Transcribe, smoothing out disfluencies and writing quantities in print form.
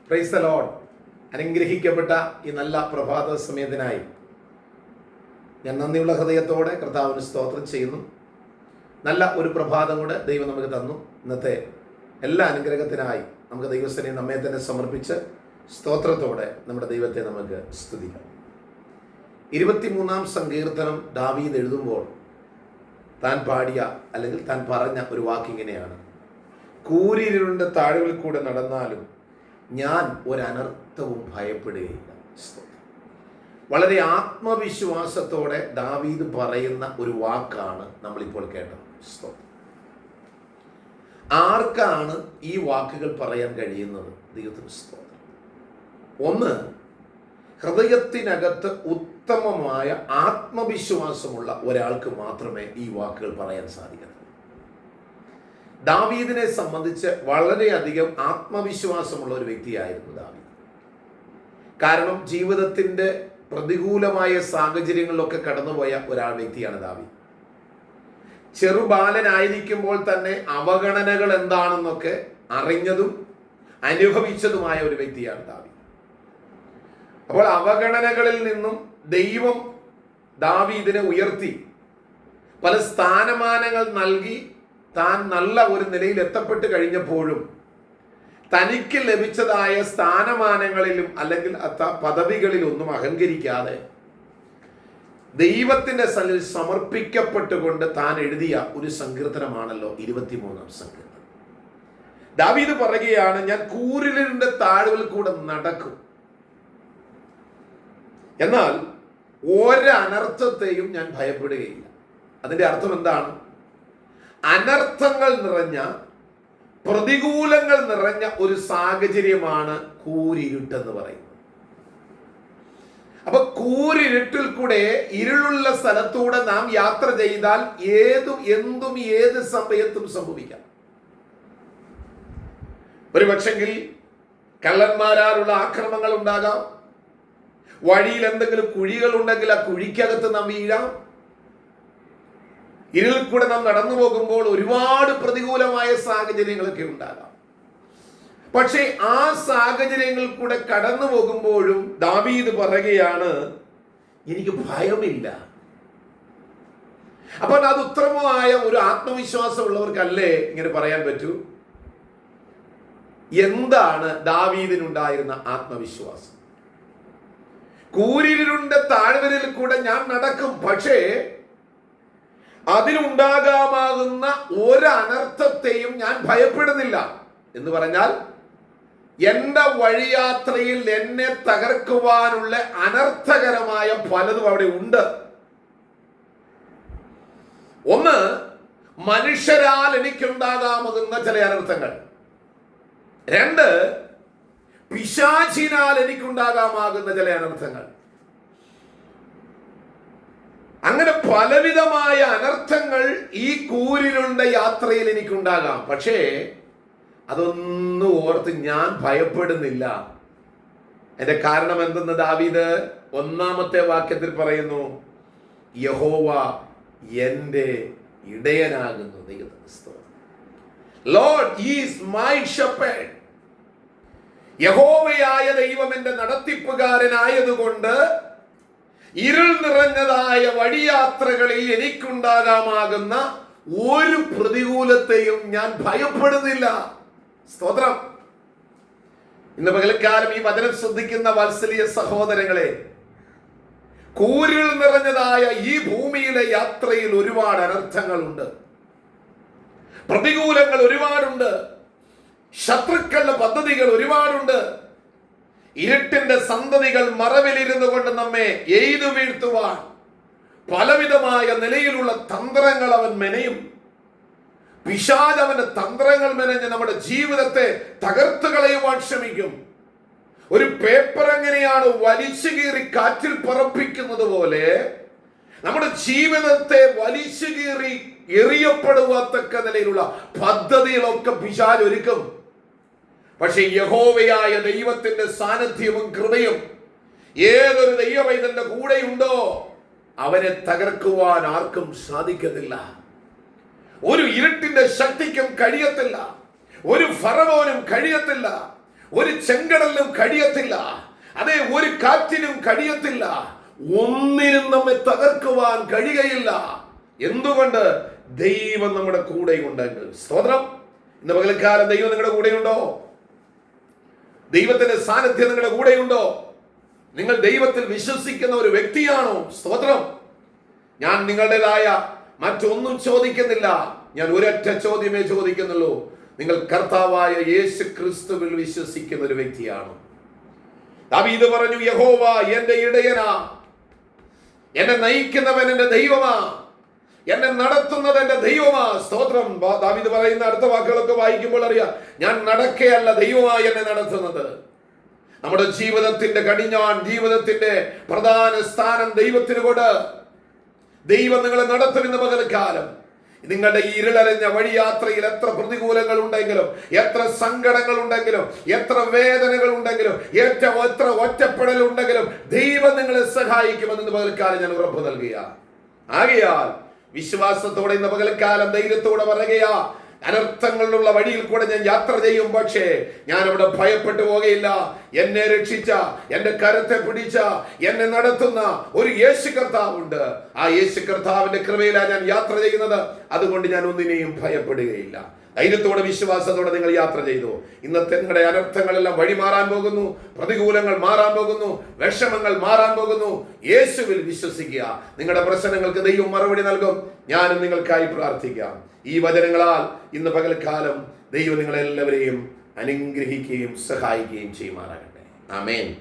Praise the Lord. അനുഗ്രഹിക്കപ്പെട്ട ഈ നല്ല പ്രഭാത സമയത്തിനായി ഞാൻ നന്ദിയുള്ള ഹൃദയത്തോടെ കർത്താവിന് സ്തോത്രം ചെയ്യുന്നു. നല്ല ഒരു പ്രഭാതം കൂടെ ദൈവം നമുക്ക് തന്നു. ഇന്നത്തെ എല്ലാ അനുഗ്രഹത്തിനായി നമുക്ക് ദൈവസ്ഥനെ നമ്മെ തന്നെ സമർപ്പിച്ച് സ്തോത്രത്തോടെ നമ്മുടെ ദൈവത്തെ നമുക്ക് സ്തുതിക്കാം. 23-ാം സങ്കീർത്തനം ദാവീദ് എഴുതുമ്പോൾ താൻ പാടിയ അല്ലെങ്കിൽ താൻ പറഞ്ഞ ഒരു വാക്കിങ്ങനെയാണ്: കൂരിരുളിന്റെ താഴുകളിൽ കൂടെ നടന്നാലും ഞാൻ ഒരനർത്ഥവും ഭയപ്പെടുകയില്ല. വളരെ ആത്മവിശ്വാസത്തോടെ ദാവീദ് പറയുന്ന ഒരു വാക്കാണ് നമ്മളിപ്പോൾ കേട്ടത്. ആർക്കാണ് ഈ വാക്കുകൾ പറയാൻ കഴിയുന്നത്? ദൈവത്തിന് സ്തോത്രം. ഒന്ന്, ഹൃദയത്തിനകത്ത് ഉത്തമമായ ആത്മവിശ്വാസമുള്ള ഒരാൾക്ക് മാത്രമേ ഈ വാക്കുകൾ പറയാൻ സാധിക്കൂ. ദാവീദിനെ സംബന്ധിച്ച് വളരെയധികം ആത്മവിശ്വാസമുള്ള ഒരു വ്യക്തിയായിരുന്നു ദാവീദ്. കാരണം ജീവിതത്തിന്റെ പ്രതികൂലമായ സാഹചര്യങ്ങളിലൊക്കെ കടന്നുപോയ വ്യക്തിയാണ് ദാവീദ്. ചെറുബാലനായിരിക്കുമ്പോൾ തന്നെ അവഗണനകൾ എന്താണെന്നൊക്കെ അറിഞ്ഞതും അനുഭവിച്ചതുമായ ഒരു വ്യക്തിയാണ് ദാവീദ്. അപ്പോൾ അവഗണനകളിൽ നിന്നും ദൈവം ദാവീദിനെ ഉയർത്തി പല സ്ഥാനമാനങ്ങൾ നൽകി താൻ നല്ല ഒരു നിലയിൽ എത്തപ്പെട്ട് കഴിഞ്ഞപ്പോഴും തനിക്ക് ലഭിച്ചതായ സ്ഥാനമാനങ്ങളിലും അല്ലെങ്കിൽ പദവികളിലൊന്നും അഹങ്കരിക്കാതെ ദൈവത്തിന്റെ സന്നിധിയിൽ സമർപ്പിക്കപ്പെട്ടുകൊണ്ട് താൻ എഴുതിയ ഒരു സങ്കീർത്തനമാണല്ലോ 23-ാം സങ്കീർത്തനം. ദാവീദ് പറയുകയാണ്, ഞാൻ കൂരിരുളിന്റെ താഴുകളിൽ കൂടെ നടക്കും, എന്നാൽ ഒരനർത്ഥത്തെയും ഞാൻ ഭയപ്പെടുകയില്ല. അതിന്റെ അർത്ഥം എന്താണ്? അനർത്ഥങ്ങൾ നിറഞ്ഞ, പ്രതികൂലങ്ങൾ നിറഞ്ഞ ഒരു സാഹചര്യമാണ് കൂരിരുട്ടെന്ന് പറയുന്നത്. അപ്പൊ കൂരിരുട്ടിൽ കൂടെ, ഇരുളുള്ള സ്ഥലത്തൂടെ നാം യാത്ര ചെയ്താൽ എന്തും ഏത് സമയത്തും സംഭവിക്കാം. ഒരു പക്ഷെങ്കിൽ കള്ളന്മാരാലുള്ള ആക്രമണങ്ങൾ ഉണ്ടാകാം. വഴിയിൽ എന്തെങ്കിലും കുഴികൾ ഉണ്ടെങ്കിൽ ആ കുഴിക്കകത്ത് നാം വീഴാം. ഇരുളിൽ കൂടെ നാം നടന്നു പോകുമ്പോൾ ഒരുപാട് പ്രതികൂലമായ സാഹചര്യങ്ങളൊക്കെ ഉണ്ടാകാം. പക്ഷേ ആ സാഹചര്യങ്ങളിൽ കൂടെ കടന്നു പോകുമ്പോഴും ദാവീദ് പറയുകയാണ്, എനിക്ക് ഭയമില്ല. അപ്പോൾ അത് ഉത്തമമായ ഒരു ആത്മവിശ്വാസം ഉള്ളവർക്കല്ലേ ഇങ്ങനെ പറയാൻ പറ്റൂ? എന്താണ് ദാവീദിനുണ്ടായിരുന്ന ആത്മവിശ്വാസം? കൂരിരുളിന്റെ താഴ്വരയിൽ കൂടെ ഞാൻ നടക്കും, പക്ഷേ അതിനുണ്ടാകാമാകുന്ന ഒരനർത്ഥത്തെയും ഞാൻ ഭയപ്പെടുന്നില്ല. എന്ന് പറഞ്ഞാൽ എന്റെ വഴിയാത്രയിൽ എന്നെ തകർക്കുവാനുള്ള അനർത്ഥകരമായ പലതും അവിടെ ഉണ്ട്. ഒന്ന്, മനുഷ്യരാൽ എനിക്കുണ്ടാകാമാകുന്ന ചില അനർത്ഥങ്ങൾ. രണ്ട്, പിശാചിനാൽ എനിക്കുണ്ടാകാമാകുന്ന ചില അനർത്ഥങ്ങൾ. അങ്ങനെ പലവിധമായ അനർത്ഥങ്ങൾ ഈ കൂരിരുളിന്റെ യാത്രയിൽ എനിക്കുണ്ടാകാം. പക്ഷേ അതൊന്നും ഓർത്ത് ഞാൻ ഭയപ്പെടുന്നില്ല. എന്റെ കാരണം എന്തെന്ന് ദാവീദ് 1-ാമത്തെ വാക്യത്തിൽ പറയുന്നു: യഹോവ എന്റെ ഇടയനാകുന്നു. Lord is my shepherd. യഹോവയായ ദൈവം എന്റെ നടത്തിപ്പുകാരനായതുകൊണ്ട് ഇരുൾ നിറഞ്ഞതായ വഴിയാത്രകളിൽ എനിക്കുണ്ടാകാമാകുന്ന ഒരു പ്രതികൂലത്തെയും ഞാൻ ഭയപ്പെടുന്നില്ല. സ്തോത്രം. ഇന്ന് പകൽക്കാലം ഈ വചനം ശ്രദ്ധിക്കുന്ന വാത്സല്യ സഹോദരങ്ങളെ, കൂരിരുൾ നിറഞ്ഞതായ ഈ ഭൂമിയിലെ യാത്രയിൽ ഒരുപാട് അനർത്ഥങ്ങളുണ്ട്, പ്രതികൂലങ്ങൾ ഒരുപാടുണ്ട്, ശത്രുക്കളുടെ പദ്ധതികൾ ഒരുപാടുണ്ട്. ഇരുട്ടിന്റെ സന്തതികൾ മറവിലിരുന്നു കൊണ്ട് നമ്മെ എയ്തു വീഴ്ത്തുവാൻ പലവിധമായ നിലയിലുള്ള തന്ത്രങ്ങൾ അവൻ മെനയും. പിശാച് അവന്റെ തന്ത്രങ്ങൾ മെനഞ്ഞ് നമ്മുടെ ജീവിതത്തെ തകർത്തു കളയുവാൻ ശ്രമിക്കും. ഒരു പേപ്പർ എങ്ങനെയാണ് വലിച്ചു കീറി കാറ്റിൽ പറപ്പിക്കുന്നത് പോലെ നമ്മുടെ ജീവിതത്തെ വലിച്ചു കീറി എറിയപ്പെടുവത്തക്ക നിലയിലുള്ള പദ്ധതികളൊക്കെ പിശാച് ഒരുക്കും. പക്ഷെ യഹോവയായ ദൈവത്തിന്റെ സാന്നിധ്യവും കൃപയും ഏതൊരു ദൈവവൈതന്റെ കൂടെയുണ്ടോ അവനെ തകർക്കുവാൻ ആർക്കും സാധിക്കത്തില്ല. ഒരു ഇരുട്ടിന്റെ ശക്തിക്കും കഴിയത്തില്ല, ഒരു ഫറവോനും കഴിയത്തില്ല, ഒരു ചെങ്കടലിനും കഴിയത്തില്ല. അതേ, ഒരു കാറ്റിനും കഴിയത്തില്ല. ഒന്നിനും നമ്മെ തകർക്കുവാൻ കഴിയുകയില്ല. എന്തുകൊണ്ട്? ദൈവം നമ്മുടെ കൂടെ ഉണ്ടെങ്കിൽ. സ്തോത്രം. ഇന്ന് പകൽക്കാലം ദൈവം നിങ്ങളുടെ കൂടെയുണ്ടോ? ദൈവത്തിന്റെ സാന്നിധ്യം നിങ്ങളുടെ കൂടെയുണ്ടോ? നിങ്ങൾ ദൈവത്തിൽ വിശ്വസിക്കുന്ന ഒരു വ്യക്തിയാണോ? സ്തോത്രം. ഞാൻ നിങ്ങളുടേതായ മറ്റൊന്നും ചോദിക്കുന്നില്ല. ഞാൻ ഒരൊറ്റ ചോദ്യമേ ചോദിക്കുന്നുള്ളൂ. നിങ്ങൾ കർത്താവായ യേശു ക്രിസ്തുവിൽ വിശ്വസിക്കുന്ന ഒരു വ്യക്തിയാണോ? ദാവീദ് പറഞ്ഞു, യഹോവ എന്റെ ഇടയനാ, എന്നെ നയിക്കുന്നവൻ എന്റെ ദൈവമാ, എന്നെ നടത്തുന്നത് എന്റെ ദൈവമാ. സ്തോത്രം. ദാവീദ് പറയുന്ന അടുത്ത വാക്കുകളൊക്കെ വായിക്കുമ്പോൾ അറിയാം, ഞാൻ നടക്കുകയല്ല, ദൈവമായി എന്നെ നടത്തുന്നത്. നമ്മുടെ ജീവിതത്തിന്റെ കടിഞ്ഞാൺ, ജീവിതത്തിന്റെ പ്രധാന സ്ഥാനം ദൈവത്തിന് കൊണ്ട്. ദൈവം നിങ്ങളെ നടത്തുമെന്ന പകൽക്കാലം. നിങ്ങളുടെ ഈ ഇരുളറിഞ്ഞ വഴിയാത്രയിൽ എത്ര പ്രതികൂലങ്ങൾ ഉണ്ടെങ്കിലും, എത്ര സങ്കടങ്ങൾ ഉണ്ടെങ്കിലും, എത്ര വേദനകൾ ഉണ്ടെങ്കിലും, എത്ര ഒറ്റപ്പെടൽ ഉണ്ടെങ്കിലും ദൈവം നിങ്ങളെ സഹായിക്കുമെന്ന് പകൽക്കാലം ഞാൻ ഉറപ്പ് നൽകുക. ആകയാൽ വിശ്വാസത്തോടെ ഇന്ന് പകൽക്കാലം ധൈര്യത്തോടെ പറയുകയാ, അനർത്ഥങ്ങളിലുള്ള വഴിയിൽ കൂടെ ഞാൻ യാത്ര ചെയ്യും, പക്ഷേ ഞാൻ അവിടെ ഭയപ്പെട്ടു പോകുകയില്ല. എന്നെ രക്ഷിച്ച, എന്റെ കരത്തെ പിടിച്ച, എന്നെ നടത്തുന്ന ഒരു യേശു കർത്താവുണ്ട്. ആ യേശു കർത്താവിന്റെ കൃപയിലാണ് ഞാൻ യാത്ര ചെയ്യുന്നത്. അതുകൊണ്ട് ഞാൻ ഒന്നിനെയും ഭയപ്പെടുകയില്ല. ധൈര്യത്തോടെ വിശ്വാസത്തോടെ നിങ്ങൾ യാത്ര ചെയ്തു. ഇന്നത്തെ നിങ്ങളുടെ അനർത്ഥങ്ങളെല്ലാം വഴി മാറാൻ പോകുന്നു. പ്രതികൂലങ്ങൾ മാറാൻ പോകുന്നു. വിഷമങ്ങൾ മാറാൻ പോകുന്നു. യേശുവിൽ വിശ്വസിക്കുക. നിങ്ങളുടെ പ്രശ്നങ്ങൾക്ക് ദൈവം മറുപടി നൽകും. ഞാനും നിങ്ങൾക്കായി പ്രാർത്ഥിക്കാം. ഈ വചനങ്ങളാൽ ഇന്ന് പകൽക്കാലം ദൈവം നിങ്ങളെല്ലാവരെയും അനുഗ്രഹിക്കുകയും സഹായിക്കുകയും ചെയ്യുമാറാകട്ടെ. ആമേൻ.